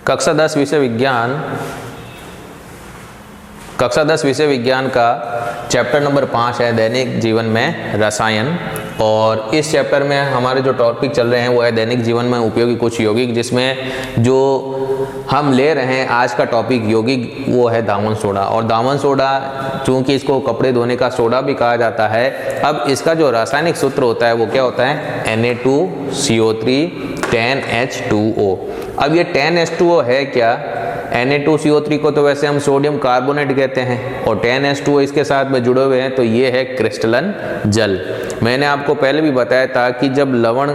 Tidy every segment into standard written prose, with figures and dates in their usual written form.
कक्षा 10 विषय विज्ञान का चैप्टर नंबर 5 है दैनिक जीवन में रसायन। और इस चैप्टर में हमारे जो टॉपिक चल रहे हैं वो है दैनिक जीवन में उपयोगी कुछ यौगिक, जिसमें जो हम ले रहे हैं आज का टॉपिक यौगिक वो है दामन सोडा। और दामन सोडा चूंकि इसको कपड़े धोने का सोडा भी कहा जाता है, अब इसका जो रासायनिक सूत्र होता है वो क्या होता है Na2CO3 10H2O। अब ये 10H2O है क्या? Na2CO3 को तो वैसे हम सोडियम कार्बोनेट कहते हैं और 10H2O इसके साथ में जुड़े हुए हैं, तो ये है क्रिस्टलन जल। मैंने आपको पहले भी बताया था कि जब लवण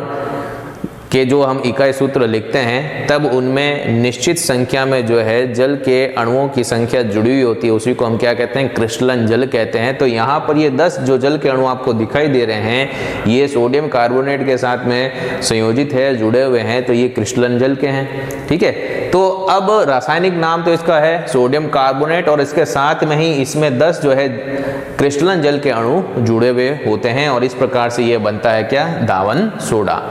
के जो हम इकाई सूत्र लिखते हैं तब उनमें निश्चित संख्या में जो है जल के अणुओं की संख्या जुड़ी हुई होती है, उसी को हम क्या कहते हैं? क्रिस्टलन जल कहते हैं। तो यहाँ पर ये 10 जो जल के अणु आपको दिखाई दे रहे हैं ये सोडियम कार्बोनेट के साथ में संयोजित है, जुड़े हुए हैं, तो ये क्रिस्टलन जल के हैं। ठीक है, तो अब रासायनिक नाम तो इसका है सोडियम कार्बोनेट और इसके साथ में ही इसमें 10 जो है क्रिस्टलन जल के अणु जुड़े हुए होते हैं और इस प्रकार से ये बनता है क्या? दावन सोडा।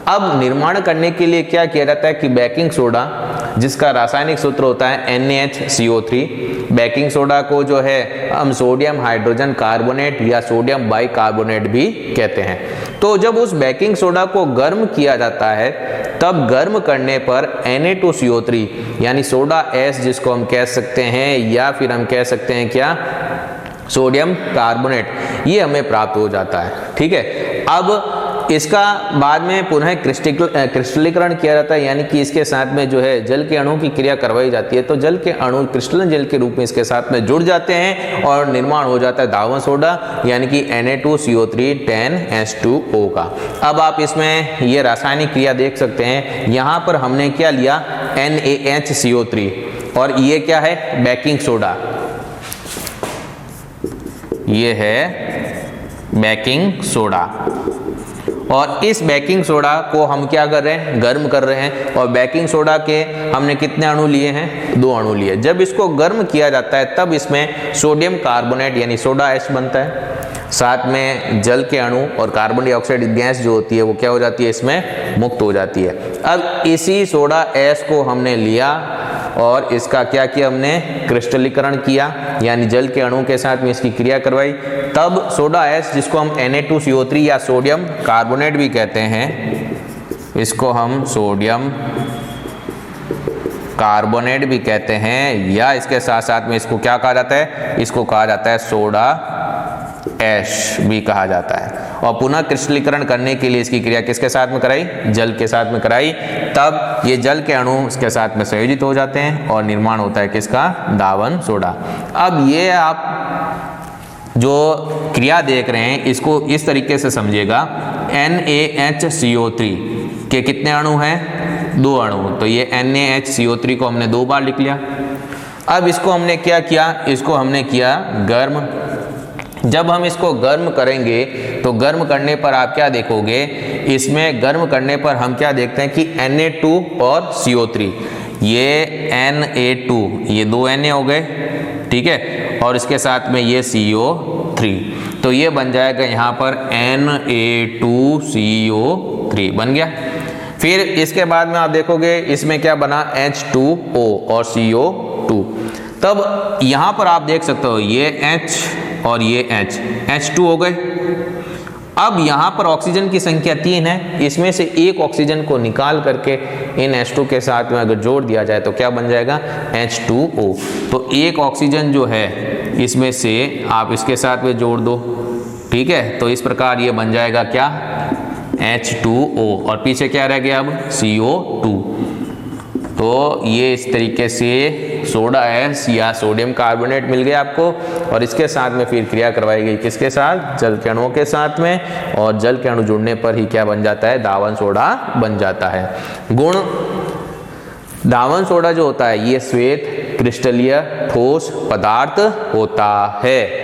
अब निर्माण करने के लिए क्या किया जाता है कि बेकिंग सोडा, जिसका रासायनिक सूत्र होता है NaHCO3, बेकिंग सोडा को जो है हम सोडियम हाइड्रोजन कार्बोनेट या सोडियम बाइकार्बोनेट भी कहते हैं। तो जब उस बेकिंग सोडा को गर्म किया जाता है तब गर्म करने पर Na2CO3 यानी सोडा एस जिसको हम कह सकते हैं, या फिर हम कह सकते हैं क्या? सोडियम कार्बोनेट, ये हमें प्राप्त हो जाता है। ठीक है, अब इसका बाद में पुनः क्रिस्टलीकरण किया जाता है, यानी कि इसके साथ में जो है जल के अणु की क्रिया करवाई जाती है, तो जल के अणु क्रिस्टलन जल के रूप में इसके साथ में जुड़ जाते हैं और निर्माण हो जाता है दावन सोडा यानी कि Na2CO3 10H2O का। अब आप इसमें ये रासायनिक क्रिया देख सकते हैं, यहाँ पर हमने क्या लिया? NaHCO3 और ये क्या है? Baking soda. ये है बेकिंग सोडा और इस बेकिंग सोडा को हम क्या कर रहे हैं? गर्म कर रहे हैं। और बेकिंग सोडा के हमने कितने अणु लिए हैं? 2 अणु लिए। जब इसको गर्म किया जाता है तब इसमें सोडियम कार्बोनेट यानी सोडा एस बनता है, साथ में जल के अणु और कार्बन डाइऑक्साइड गैस जो होती है वो क्या हो जाती है? इसमें मुक्त हो जाती है। अब इसी सोडा एस को हमने लिया और इसका क्या किया? हमने क्रिस्टलीकरण किया, यानी जल के अणु के साथ में इसकी क्रिया करवाई। तब सोडा एस जिसको हम Na2CO3 या सोडियम कार्बोनेट भी कहते हैं, इसको हम सोडियम कार्बोनेट भी कहते हैं, या इसके साथ साथ में इसको क्या कहा जाता है? इसको कहा जाता है सोडा एश भी कहा जाता है। और पुनः क्रिस्टलीकरण करने के लिए इसकी क्रिया किसके साथ में कराई? जल के साथ में कराई। तब ये जल के अणु इसके साथ में संयोजित हो जाते हैं और निर्माण होता है किसका? दावन सोडा। अब ये आप जो क्रिया देख रहे हैं इसको इस तरीके से समझिएगा, NaHCO3 के कितने अणु हैं? 2 अणु। तो ये NaHCO3 को हमने 2 बार लिख लिया। अब इसको हमने क्या किया? इसको हमने किया गर्म। जब हम इसको गर्म करेंगे तो गर्म करने पर आप क्या देखोगे? इसमें गर्म करने पर हम क्या देखते हैं कि Na2 और CO3, ये Na2, ये 2 Na हो गए, ठीक है, और इसके साथ में ये CO3, तो ये बन जाएगा यहाँ पर Na2CO3 बन गया। फिर इसके बाद में आप देखोगे इसमें क्या बना? H2O और CO2। तब यहाँ पर आप देख सकते हो ये H और ये H2 हो गए। अब यहाँ पर ऑक्सीजन की संख्या 3 है, इसमें से एक ऑक्सीजन को निकाल करके इन H2 के साथ में अगर जोड़ दिया जाए तो क्या बन जाएगा? H2O। तो एक ऑक्सीजन जो है इसमें से आप इसके साथ में जोड़ दो, ठीक है, तो इस प्रकार ये बन जाएगा क्या? H2O और पीछे क्या रह गया? अब CO2। तो ये इस तरीके से सोडा एस या सोडियम कार्बोनेट मिल गया आपको और इसके साथ में फिर क्रिया करवाई गई किसके साथ? जल के अणुओं के साथ में, और जल के अणु जुड़ने पर ही क्या बन जाता है? दावन सोडा बन जाता है। गुण, दावन सोडा जो होता है ये श्वेत क्रिस्टलीय ठोस पदार्थ होता है।